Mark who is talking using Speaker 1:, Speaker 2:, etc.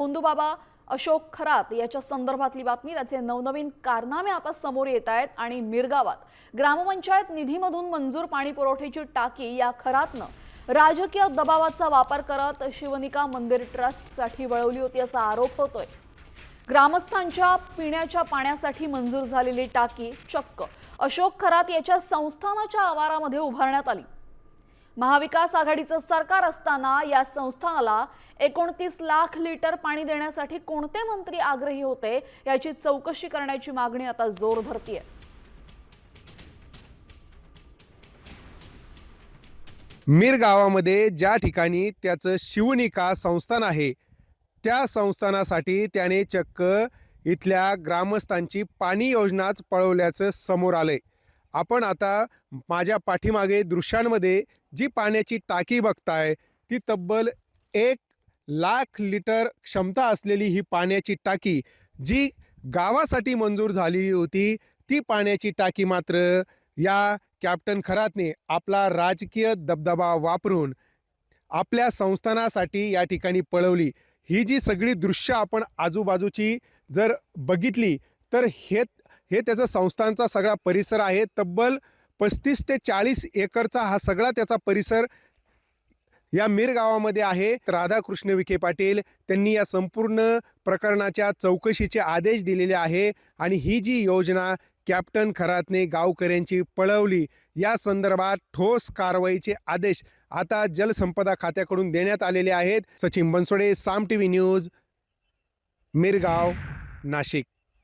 Speaker 1: भोंदूबाबा अशोक खरात याच्या संदर्भातली बातमी। त्याचे नवनवीन कारनामे आता समोर येत आहेत आणि मिरगावात ग्रामपंचायत निधीमधून मंजूर पाणी पुरवठ्याची टाकी या खरातनं राजकीय दबावाचा वापर करत शिवनिका मंदिर ट्रस्टसाठी वळवली होती असा आरोप होतोय। ग्रामस्थांच्या पिण्याच्या पाण्यासाठी मंजूर झालेली टाकी चक्क अशोक खरात याच्या संस्थानाच्या आवारामध्ये उभारण्यात आली। महाविकास आघाडीचं सरकार असताना या संस्थानाला 29 लाख लिटर पाणी देण्यासाठी कोणते मंत्री आग्रही होते याची चौकशी करण्याची मागणी आता जोर धरतीये।
Speaker 2: मीर गावामध्ये ज्या ठिकाणी त्याचं शिवनिका संस्थान आहे त्या संस्थानासाठी त्याने चक्क इथल्या ग्रामस्थांची पाणी योजनाच पळवल्याचं समोर आलंय। आपण आता माझ्या पाठीमागे दृश्यांमध्ये जी पाण्याची टाकी बघताय ती तब्बल 1 लाख लिटर क्षमता असलेली ही पाण्याची टाकी जी गावासाठी मंजूर झालेली होती, ती पाण्याची टाकी मात्र या कॅप्टन खरातने आपला राजकीय दबदबा वापरून आपल्या संस्थानासाठी या ठिकाणी पळवली। ही जी सगळी दृश्य आपण आजूबाजूची जर बघितली तर हे त्याचा संस्थानचा सगळा परिसर आहे। तब्बल 35 ते 40 एकरचा हा सगळा त्याचा परिसर या मीर गावामध्ये आहे। राधाकृष्ण विखे पाटील त्यांनी या संपूर्ण प्रकरणाच्या चौकशीचे आदेश दिलेले आहे आणि ही जी योजना कॅप्टन खरातने गावकऱ्यांची पळवली या संदर्भात ठोस कारवाईचे आदेश आता जलसंपदा खात्याकडून देण्यात आलेले आहेत। सचिन बनसोडे, साम टीव्ही न्यूज, मिरगाव, नाशिक।